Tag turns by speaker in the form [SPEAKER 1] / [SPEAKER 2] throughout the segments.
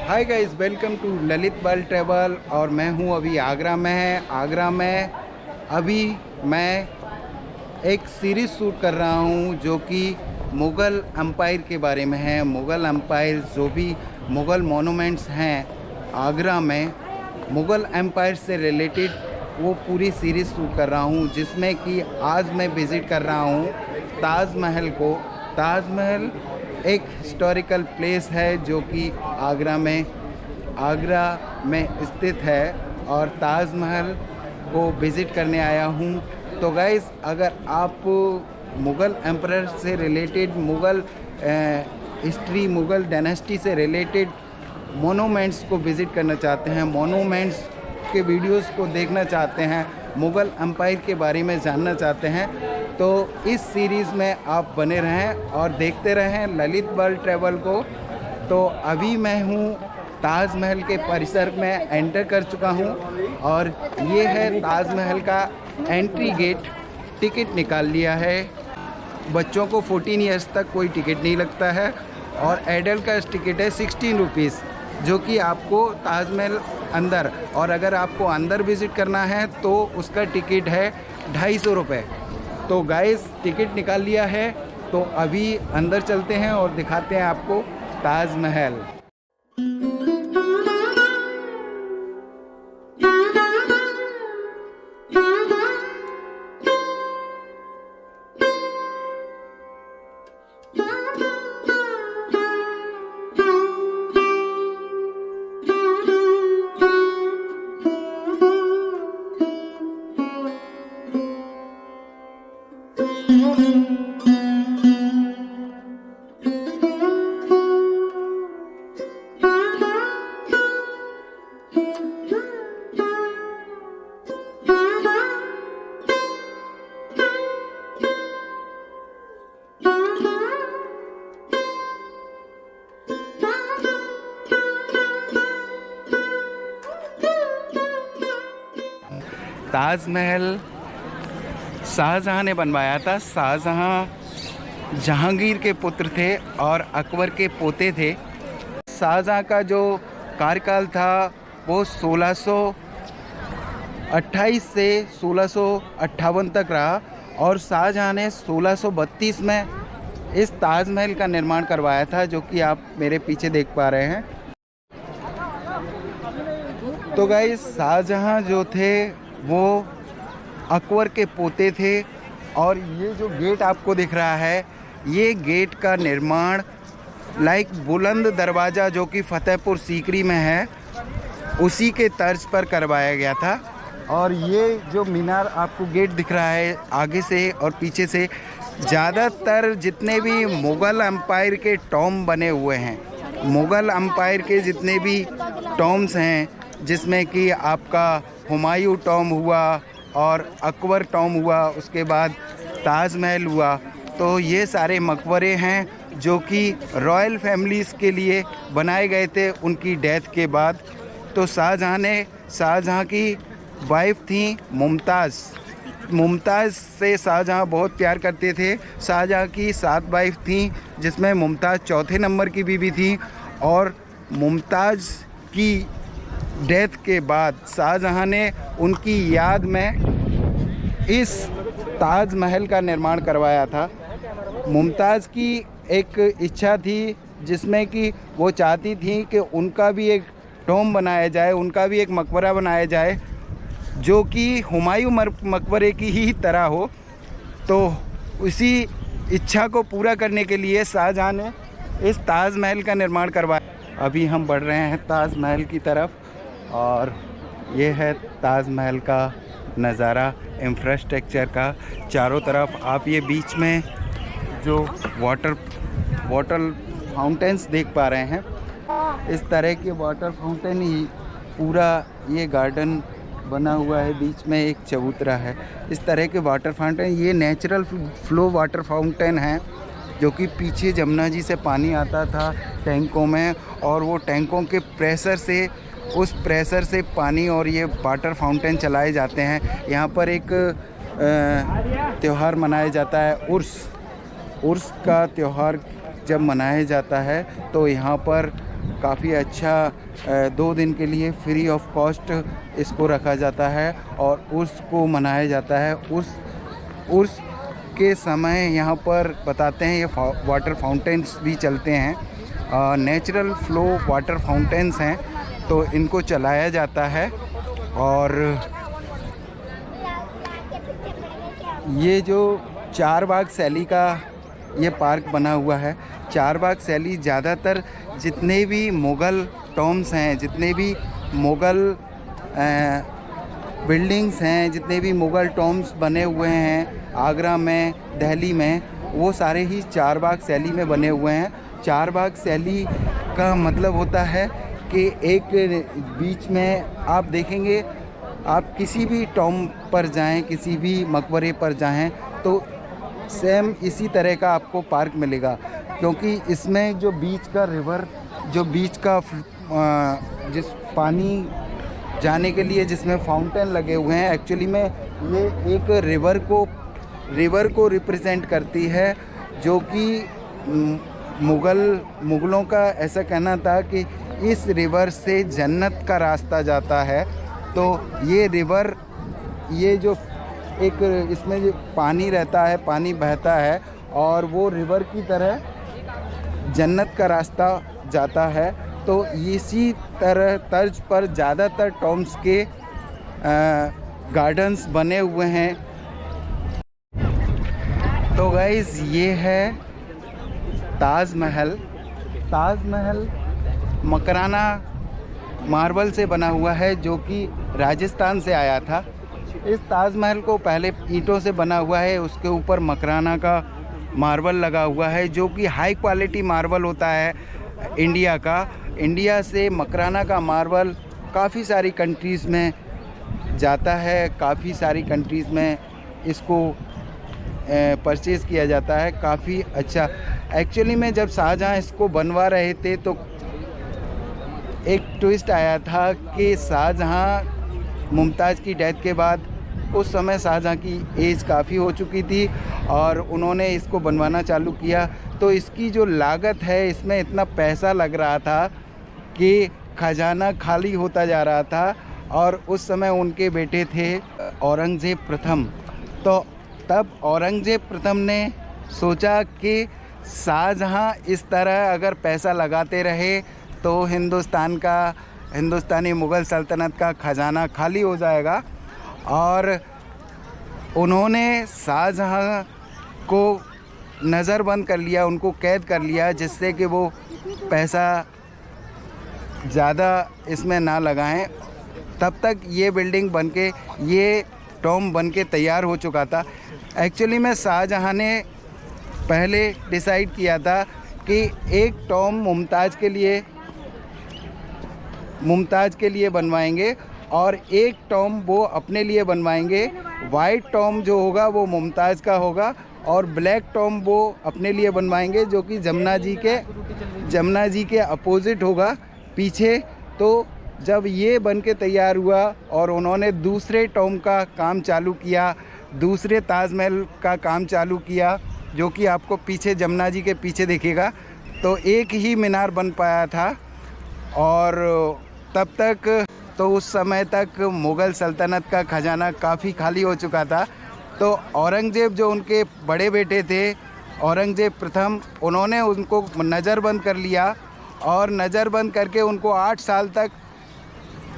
[SPEAKER 1] Hi guys, welcome to Lalit world travel. और मैं हूं अभी आगरा में। अभी मैं एक सीरीज़ शूट कर रहा हूं जो कि मुग़ल एम्पायर के बारे में है। मुग़ल एम्पायर जो भी मुग़ल मोनूमेंट्स हैं आगरा में, मुग़ल एम्पायर से रिलेटेड वो पूरी सीरीज़ शूट कर रहा हूं, जिसमें कि आज मैं विज़िट कर रहा हूं ताजमहल को। ताजमहल एक हिस्टोरिकल प्लेस है जो कि आगरा में स्थित है, और ताजमहल को विज़िट करने आया हूँ। तो गाइस, अगर आप मुग़ल एम्परर से related, Mughal history, Mughal dynasty से रिलेटेड मोनूमेंट्स को विज़िट करना चाहते हैं, मोनूमेंट्स के वीडियोस को देखना चाहते हैं, मुग़ल एम्पायर के बारे में जानना चाहते हैं, तो इस सीरीज़ में आप बने रहें और देखते रहें ललित वर्ल्ड ट्रैवल को। तो अभी मैं हूँ ताजमहल के परिसर में एंटर कर चुका हूँ, और ये है ताजमहल का एंट्री गेट। टिकट निकाल लिया है। बच्चों को 14 ईयर्स तक कोई टिकट नहीं लगता है, और एडल्ट का टिकट है 16 रुपीज़, जो कि आपको ताजमहल अंदर, और अगर आपको अंदर विज़िट करना है तो उसका टिकट है 250 रुपये। तो गाइस, टिकट निकाल लिया है, तो अभी अंदर चलते हैं और दिखाते हैं आपको ताजमहल। ताजमहल शाहजहाँ ने बनवाया था। शाहजहाँ जहांगीर के पुत्र थे और अकबर के पोते थे। शाहजहाँ का जो कार्यकाल था वो 1628 से 1658 तक रहा, और शाहजहाँ ने 1632 में इस ताजमहल का निर्माण करवाया था, जो कि आप मेरे पीछे देख पा रहे हैं। तो गाइस, शाहजहाँ जो थे वो अकबर के पोते थे, और ये जो गेट आपको दिख रहा है, ये गेट का निर्माण बुलंद दरवाज़ा जो कि फतेहपुर सीकरी में है, उसी के तर्ज पर करवाया गया था। और ये जो मीनार आपको गेट दिख रहा है आगे से और पीछे से, ज़्यादातर जितने भी मुग़ल एम्पायर के टॉम बने हुए हैं, मुग़ल एम्पायर के जितने भी टॉम्स हैं, जिसमें कि आपका हुमायूं टॉम हुआ और अकबर टॉम हुआ, उसके बाद ताजमहल हुआ, तो ये सारे मकबरे हैं जो कि रॉयल फैमिलीज़ के लिए बनाए गए थे उनकी डेथ के बाद। तो शाहजहाँ की वाइफ थी मुमताज़ से शाहजहाँ बहुत प्यार करते थे। शाहजहाँ की 7 वाइफ थी, जिसमें मुमताज़ चौथे नंबर की बीवी थी, और मुमताज़ की डेथ के बाद शाहजहाँ ने उनकी याद में इस ताजमहल का निर्माण करवाया था। मुमताज़ की एक इच्छा थी, जिसमें कि वो चाहती थी कि उनका भी एक टॉम बनाया जाए, उनका भी एक मकबरा बनाया जाए, जो कि हुमायूं मकबरे की ही तरह हो। तो उसी इच्छा को पूरा करने के लिए शाहजहाँ ने इस ताजमहल का निर्माण करवाया। अभी हम बढ़ रहे हैं ताजमहल की तरफ, और ये है ताजमहल का नज़ारा इंफ्रास्ट्रक्चर का। चारों तरफ आप ये बीच में जो वाटर फाउंटेन्स देख पा रहे हैं, इस तरह के वाटर फाउंटेन ही पूरा ये गार्डन बना हुआ है। बीच में एक चबूतरा है। इस तरह के वाटर फाउंटेन, ये नेचुरल फ्लो वाटर फाउंटेन है, जो कि पीछे जमुना जी से पानी आता था टैंकों में, और वो टैंकों के प्रेशर से, उस प्रेशर से पानी और ये वाटर फाउंटेन चलाए जाते हैं। यहाँ पर एक त्यौहार मनाया जाता है, उर्स का त्यौहार जब मनाया जाता है, तो यहाँ पर काफ़ी अच्छा 2 दिन के लिए फ्री ऑफ कॉस्ट इसको रखा जाता है और उसको मनाया जाता है। उस के समय यहाँ पर बताते हैं ये वाटर फाउंटेन्स भी चलते हैं, नेचुरल फ्लो वाटर फाउंटेन्स हैं, तो इनको चलाया जाता है। और ये जो चारबाग शैली का ये पार्क बना हुआ है, चारबाग शैली ज़्यादातर जितने भी मुग़ल टॉम्ब्स हैं, जितने भी मुग़ल बिल्डिंग्स हैं, जितने भी मुग़ल टॉम्ब्स बने हुए हैं आगरा में, दिल्ली में, वो सारे ही चारबाग शैली में बने हुए हैं। चारबाग शैली का मतलब होता है कि एक बीच में आप देखेंगे, आप किसी भी टॉम्ब पर जाएं, किसी भी मकबरे पर जाएं तो सेम इसी तरह का आपको पार्क मिलेगा, क्योंकि इसमें जो बीच का रिवर, जो बीच का जिस पानी जाने के लिए जिसमें फाउंटेन लगे हुए हैं, एक्चुअली में ये एक रिवर को रिप्रेजेंट करती है, जो कि मुग़लों का ऐसा कहना था कि इस रिवर से जन्नत का रास्ता जाता है। तो ये रिवर, ये जो एक इसमें जो पानी रहता है, पानी बहता है और वो रिवर की तरह जन्नत का रास्ता जाता है। तो इसी तरह तर्ज पर ज़्यादातर टॉम्ब्स के गार्डन्स बने हुए हैं। तो गाइस ये है ताजमहल। ताजमहल मकराना मार्बल से बना हुआ है, जो कि राजस्थान से आया था। इस ताजमहल को पहले ईंटों से बना हुआ है, उसके ऊपर मकराना का मार्बल लगा हुआ है, जो कि हाई क्वालिटी मार्बल होता है इंडिया का। इंडिया से मकराना का मार्बल काफ़ी सारी कंट्रीज़ में जाता है, काफ़ी सारी कंट्रीज़ में इसको परचेज़ किया जाता है। काफ़ी अच्छा। एक्चुअली में जब शाहजहाँ इसको बनवा रहे थे तो एक ट्विस्ट आया था कि शाहजहाँ मुमताज़ की डेथ के बाद, उस समय शाहजहाँ की एज काफ़ी हो चुकी थी और उन्होंने इसको बनवाना चालू किया, तो इसकी जो लागत है, इसमें इतना पैसा लग रहा था कि खजाना खाली होता जा रहा था। और उस समय उनके बेटे थे औरंगज़ेब प्रथम। तो तब औरंगज़ेब प्रथम ने सोचा कि शाहजहाँ इस तरह अगर पैसा लगाते रहे तो हिंदुस्तानी मुग़ल सल्तनत का ख़जाना खाली हो जाएगा। और उन्होंने शाहजहाँ को नज़रबंद कर लिया, उनको कैद कर लिया, जिससे कि वो पैसा ज़्यादा इसमें ना लगाएं। तब तक ये बिल्डिंग बनके, ये टॉम्ब बनके तैयार हो चुका था। एक्चुअली में शाहजहाँ ने पहले डिसाइड किया था कि एक टॉम्ब मुमताज़ के लिए बनवाएंगे और एक टॉम्ब वो अपने लिए बनवाएंगे। वाइट टॉम्ब जो होगा वो मुमताज़ का होगा और ब्लैक टॉम्ब वो अपने लिए बनवाएंगे, जो कि जमुना जी के अपोजिट होगा पीछे। तो जब ये बन के तैयार हुआ और उन्होंने दूसरे टॉम्ब का काम चालू किया, दूसरे ताजमहल का काम चालू किया, जो कि आपको पीछे जमुना जी के पीछे दिखेगा, तो एक ही मीनार बन पाया था। और तब तक तो उस समय तक मुग़ल सल्तनत का ख़जाना काफ़ी खाली हो चुका था। तो औरंगज़ेब जो उनके बड़े बेटे थे, औरंगज़ेब प्रथम, उन्होंने उनको नज़रबंद कर लिया और नज़रबंद करके उनको 8 साल तक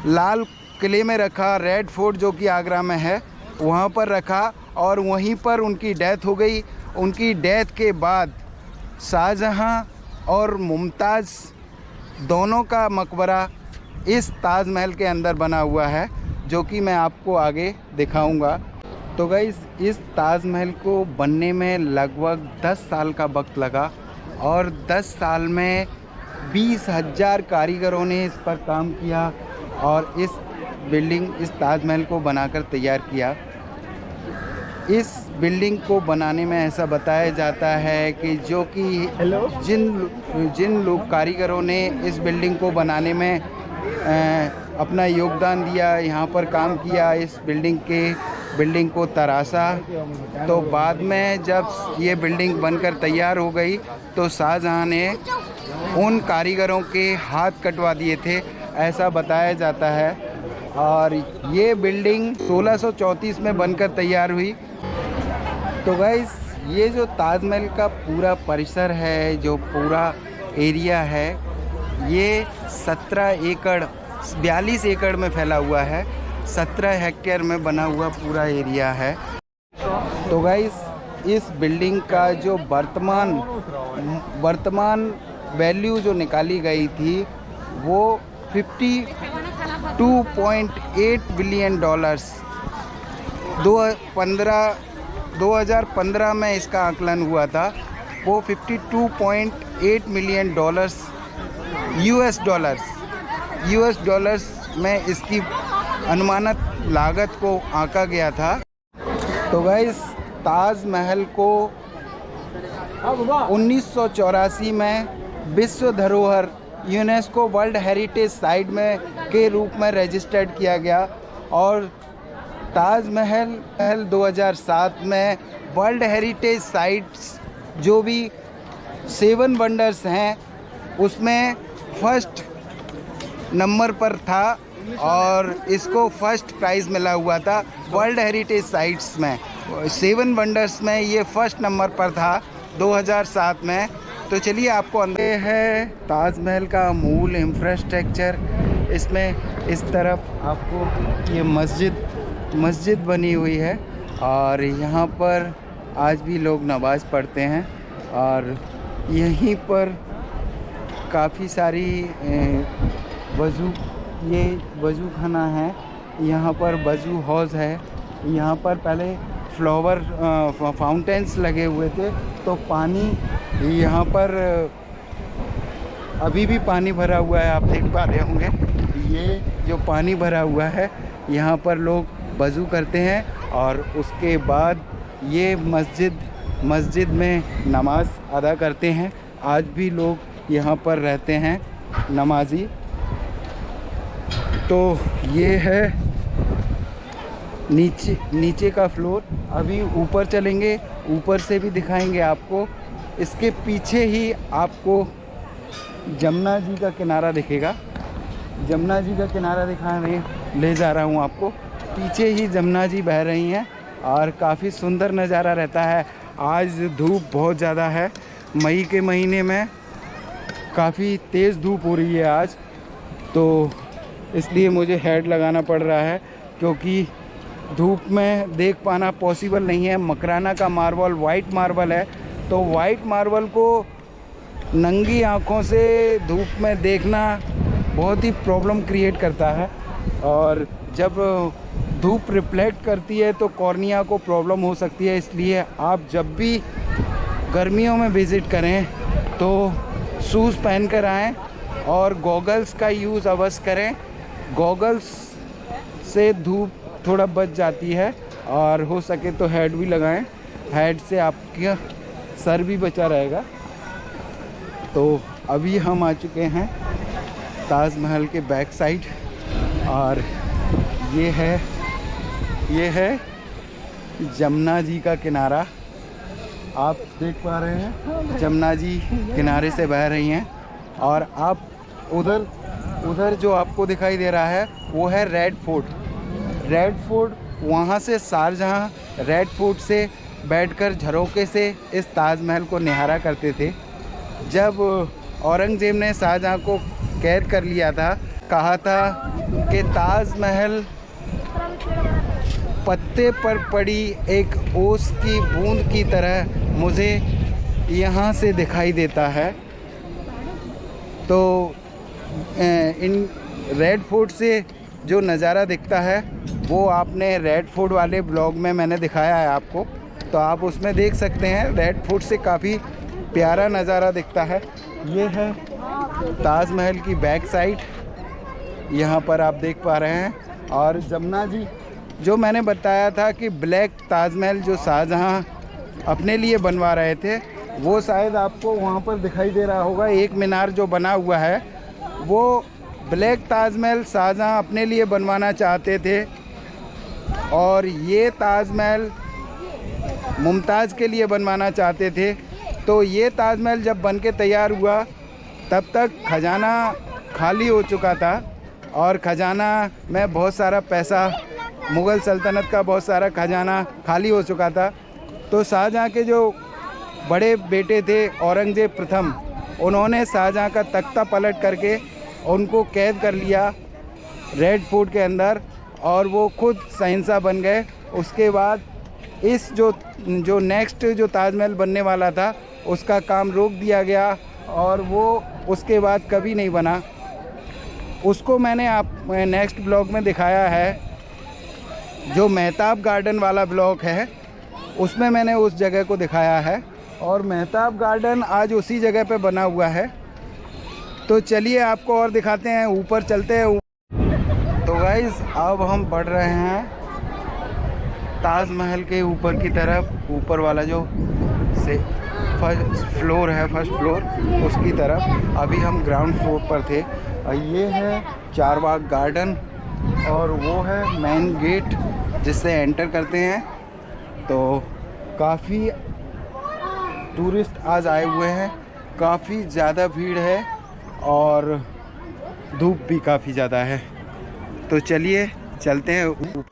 [SPEAKER 1] लाल किले में रखा, रेड फोर्ट जो कि आगरा में है वहाँ पर रखा और वहीं पर उनकी डेथ हो गई। उनकी डेथ के बाद शाहजहाँ और मुमताज़ दोनों का मकबरा इस ताजमहल के अंदर बना हुआ है, जो कि मैं आपको आगे दिखाऊंगा। तो गाइस, इस ताजमहल को बनने में लगभग 10 साल का वक्त लगा और 10 साल में 20,000 कारीगरों ने इस पर काम किया और इस ताजमहल को बनाकर तैयार किया। इस बिल्डिंग को बनाने में ऐसा बताया जाता है कि जो कि जिन लोग कारीगरों ने इस बिल्डिंग को बनाने में अपना योगदान दिया, यहाँ पर काम किया, इस बिल्डिंग को तराशा, तो बाद में जब ये बिल्डिंग बनकर तैयार हो गई तो शाहजहाँ ने उन कारीगरों के हाथ कटवा दिए थे, ऐसा बताया जाता है। और ये बिल्डिंग 1634 में बनकर तैयार हुई। तो गाइस, ये जो ताजमहल का पूरा परिसर है, जो पूरा एरिया है, ये 17 एकड़ 42 एकड़ में फैला हुआ है। 17 हेक्टेयर में बना हुआ पूरा एरिया है। तो गाइस, इस बिल्डिंग का जो वर्तमान वैल्यू जो निकाली गई थी वो 52.8 बिलियन डॉलर्स 2015 में इसका आकलन हुआ था। वो 52.8 मिलियन डॉलर्स यूएस डॉलर्स में इसकी अनुमानित लागत को आंका गया था। तो गाइस, ताजमहल को 1984 में विश्व धरोहर यूनेस्को वर्ल्ड हेरिटेज साइट में के रूप में रजिस्टर्ड किया गया और ताजमहल 2007 में वर्ल्ड हेरिटेज साइट्स जो भी 7 वंडर्स हैं उसमें फर्स्ट नंबर पर था और इसको फर्स्ट प्राइज़ मिला हुआ था। वर्ल्ड हेरिटेज साइट्स में 7 वंडर्स में ये फर्स्ट नंबर पर था 2007 में। तो चलिए आपको अंदर है ताजमहल का मूल इंफ्रास्ट्रक्चर। इसमें इस तरफ आपको ये मस्जिद बनी हुई है और यहाँ पर आज भी लोग नमाज़ पढ़ते हैं। और यहीं पर काफ़ी सारी वज़ू खाना है, यहाँ पर वज़ू हाउस है। यहाँ पर पहले फ्लावर फाउंटेन्स लगे हुए थे, तो पानी यहाँ पर अभी भी पानी भरा हुआ है, आप देख पा रहे होंगे। ये जो पानी भरा हुआ है, यहाँ पर लोग वज़ू करते हैं और उसके बाद ये मस्जिद में नमाज अदा करते हैं। आज भी लोग यहाँ पर रहते हैं नमाजी। तो ये है नीचे का फ्लोर। अभी ऊपर चलेंगे, ऊपर से भी दिखाएंगे आपको। इसके पीछे ही आपको जमुना जी का किनारा दिखेगा। जमुना जी का किनारा दिखाने ले जा रहा हूँ आपको। पीछे ही जमुना जी बह रही हैं और काफ़ी सुंदर नज़ारा रहता है। आज धूप बहुत ज़्यादा है, मई के महीने में काफ़ी तेज़ धूप हो रही है आज, तो इसलिए मुझे हेड लगाना पड़ रहा है क्योंकि धूप में देख पाना पॉसिबल नहीं है। मकराना का मार्बल वाइट मार्बल है, तो वाइट मार्बल को नंगी आँखों से धूप में देखना बहुत ही प्रॉब्लम क्रिएट करता है और जब धूप रिफ्लेक्ट करती है तो कॉर्निया को प्रॉब्लम हो सकती है। इसलिए आप जब भी गर्मियों में विज़िट करें तो शूज़ पहन कर आएँ और गॉगल्स का यूज़ अवश्य करें। गॉगल्स से धूप थोड़ा बच जाती है और हो सके तो हेड भी लगाएं, हेड से आपका सर भी बचा रहेगा। तो अभी हम आ चुके हैं ताजमहल के बैक साइड और ये है जमुना जी का किनारा। आप देख पा रहे हैं जमुना जी किनारे से बह रही हैं और आप उधर जो आपको दिखाई दे रहा है वो है रेड फोर्ट। वहाँ से शाहजहाँ रेड फोर्ट से बैठकर झरोके से इस ताजमहल को निहारा करते थे। जब औरंगज़ेब ने शाहजहाँ को कैद कर लिया था, कहा था कि ताजमहल पत्ते पर पड़ी एक ओस की बूंद की तरह मुझे यहाँ से दिखाई देता है। तो इन रेड फोर्ट से जो नज़ारा दिखता है वो आपने रेड फोर्ट वाले ब्लॉग में मैंने दिखाया है आपको, तो आप उसमें देख सकते हैं। रेड फोर्ट से काफ़ी प्यारा नज़ारा दिखता है। ये है ताजमहल की बैक साइड, यहाँ पर आप देख पा रहे हैं। और जमुना जी जो मैंने बताया था कि ब्लैक ताजमहल जो शाहजहाँ अपने लिए बनवा रहे थे, वो शायद आपको वहाँ पर दिखाई दे रहा होगा। एक मीनार जो बना हुआ है वो ब्लैक ताजमहल शाहजहाँ अपने लिए बनवाना चाहते थे और ये ताजमहल मुमताज़ के लिए बनवाना चाहते थे। तो ये ताजमहल जब बन के तैयार हुआ तब तक खजाना खाली हो चुका था और खजाना में बहुत सारा पैसा, मुग़ल सल्तनत का बहुत सारा खजाना खाली हो चुका था। तो शाहजहाँ के जो बड़े बेटे थे औरंगज़ेब प्रथम, उन्होंने शाहजहाँ का तख्ता पलट करके उनको कैद कर लिया रेड फोर्ट के अंदर और वो खुद शहंशाह बन गए। उसके बाद इस जो नेक्स्ट जो ताजमहल बनने वाला था उसका काम रोक दिया गया और वो उसके बाद कभी नहीं बना। उसको मैंने आप नेक्स्ट ब्लॉग में दिखाया है, जो मेहताब गार्डन वाला ब्लॉग है उसमें मैंने उस जगह को दिखाया है और मेहताब गार्डन आज उसी जगह पे बना हुआ है। तो चलिए आपको और दिखाते हैं, ऊपर चलते हैं। तो गाइज़ अब हम बढ़ रहे हैं ताजमहल के ऊपर की तरफ, ऊपर वाला जो से फर्स्ट फ्लोर है, फर्स्ट फ्लोर उसकी तरफ। अभी हम ग्राउंड फ्लोर पर थे। ये है चारबाग गार्डन और वो है मेन गेट जिससे एंटर करते हैं। तो काफ़ी टूरिस्ट आज आए हुए हैं, काफ़ी ज़्यादा भीड़ है और धूप भी काफ़ी ज़्यादा है। तो चलिए चलते हैं।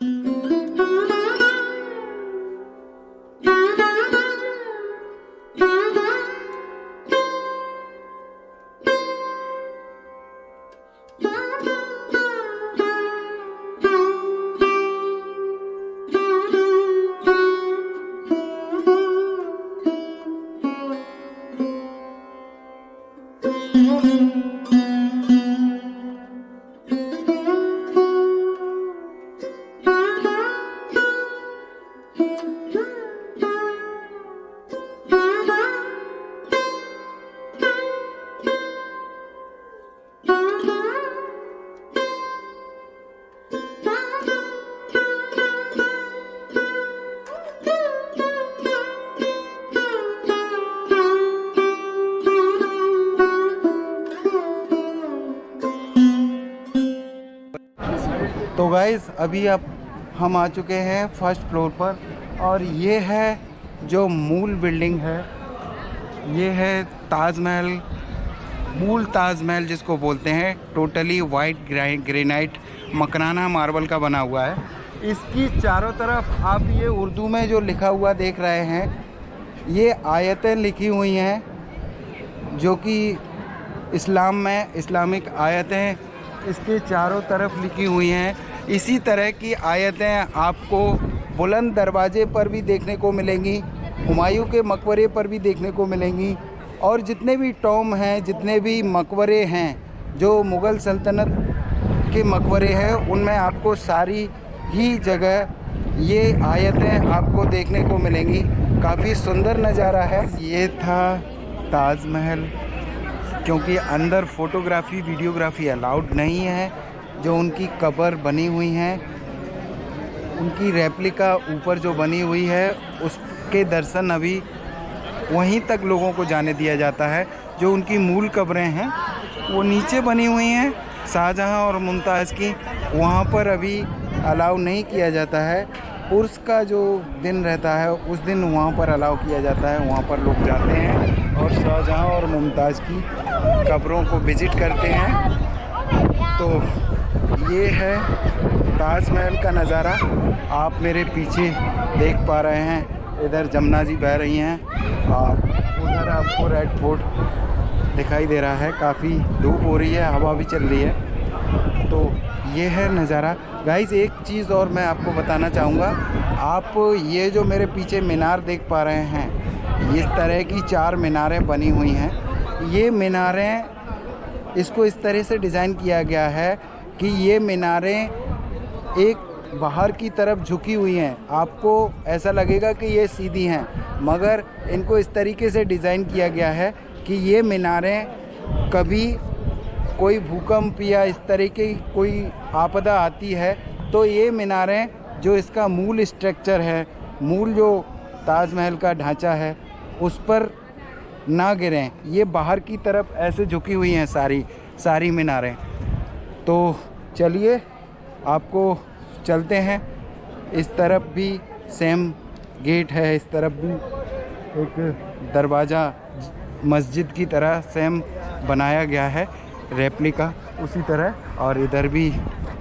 [SPEAKER 1] तो गाइज़ अभी अब हम आ चुके हैं फर्स्ट फ्लोर पर और ये है जो मूल बिल्डिंग है, ये है ताजमहल, मूल ताजमहल जिसको बोलते हैं। Totally white granite Makrana marble का बना हुआ है। इसकी चारों तरफ आप ये उर्दू में जो लिखा हुआ देख रहे हैं, ये आयतें लिखी हुई हैं जो कि इस्लाम में इस्लामिक आयतें इसके चारों तरफ लिखी हुई हैं। इसी तरह की आयतें आपको बुलंद दरवाजे पर भी देखने को मिलेंगी, हुमायूं के मकबरे पर भी देखने को मिलेंगी और जितने भी टॉम हैं, जितने भी मकबरे हैं जो मुग़ल सल्तनत के मकबरे हैं, उनमें आपको सारी ही जगह ये आयतें आपको देखने को मिलेंगी। काफ़ी सुंदर नज़ारा है। ये था ताजमहल। क्योंकि अंदर फ़ोटोग्राफ़ी वीडियोग्राफ़ी अलाउड नहीं है, जो उनकी कब्र बनी हुई हैं, उनकी रेप्लिका ऊपर जो बनी हुई है उसके दर्शन अभी वहीं तक लोगों को जाने दिया जाता है। जो उनकी मूल कब्रें हैं वो नीचे बनी हुई हैं शाहजहाँ और मुमताज़ की, वहाँ पर अभी अलाउ नहीं किया जाता है। उर्स का जो दिन रहता है उस दिन वहाँ पर अलाउ किया जाता है, वहाँ पर लोग जाते हैं और शाहजहाँ और मुमताज़ की कब्रों को विज़िट करते हैं। तो ये है ताजमहल का नज़ारा। आप मेरे पीछे देख पा रहे हैं, इधर जमुना जी बह रही हैं और उधर आपको रेड फोर्ट दिखाई दे रहा है। काफ़ी धूप हो रही है, हवा भी चल रही है। तो ये है नज़ारा। गाइस एक चीज़ और मैं आपको बताना चाहूँगा, आप ये जो मेरे पीछे मीनार देख पा रहे हैं, इस तरह की 4 मीनारें बनी हुई हैं। ये मीनारें, इसको इस तरह से डिज़ाइन किया गया है कि ये मीनारें एक बाहर की तरफ झुकी हुई हैं। आपको ऐसा लगेगा कि ये सीधी हैं, मगर इनको इस तरीके से डिज़ाइन किया गया है कि ये मीनारें कभी कोई भूकंप या इस तरीके की कोई आपदा आती है तो ये मीनारें, जो इसका मूल स्ट्रक्चर है, मूल जो ताजमहल का ढांचा है, उस पर ना गिरें। ये बाहर की तरफ ऐसे झुकी हुई हैं सारी मीनारें। तो चलिए आपको चलते हैं। इस तरफ भी सेम गेट है, इस तरफ भी एक दरवाज़ा मस्जिद की तरह सेम बनाया गया है रेप्लिका उसी तरह, और इधर भी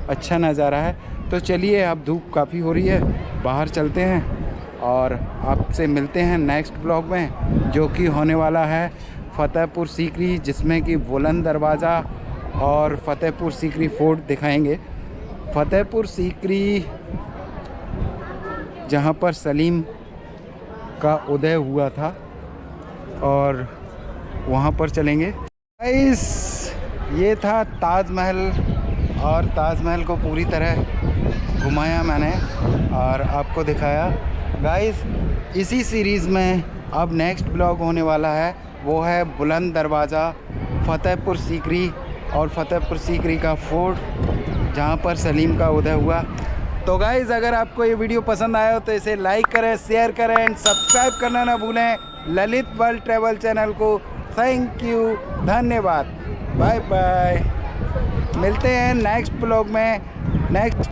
[SPEAKER 1] अच्छा नज़ारा है। तो चलिए, अब धूप काफ़ी हो रही है, बाहर चलते हैं और आपसे मिलते हैं नेक्स्ट ब्लॉग में, जो कि होने वाला है फतेहपुर सीकरी, जिसमें कि बुलंद दरवाज़ा और फतेहपुर सीकरी फोर्ट दिखाएंगे। फतेहपुर सीकरी जहाँ पर सलीम का उदय हुआ था, और वहाँ पर चलेंगे। गाइस, ये था ताजमहल, और ताजमहल को पूरी तरह घुमाया मैंने और आपको दिखाया। गाइस, इसी सीरीज़ में अब नेक्स्ट ब्लॉग होने वाला है, वो है बुलंद दरवाज़ा, फतेहपुर सीकरी और फतेहपुर सीकरी का फोर्ट, जहाँ पर सलीम का उदय हुआ। तो गाइस, अगर आपको ये वीडियो पसंद आया हो तो इसे लाइक करें, शेयर करें एंड सब्सक्राइब करना ना भूलें ललित वर्ल्ड ट्रैवल चैनल को। थैंक यू, धन्यवाद, बाय बाय। मिलते हैं नेक्स्ट ब्लॉग में। नेक्स्ट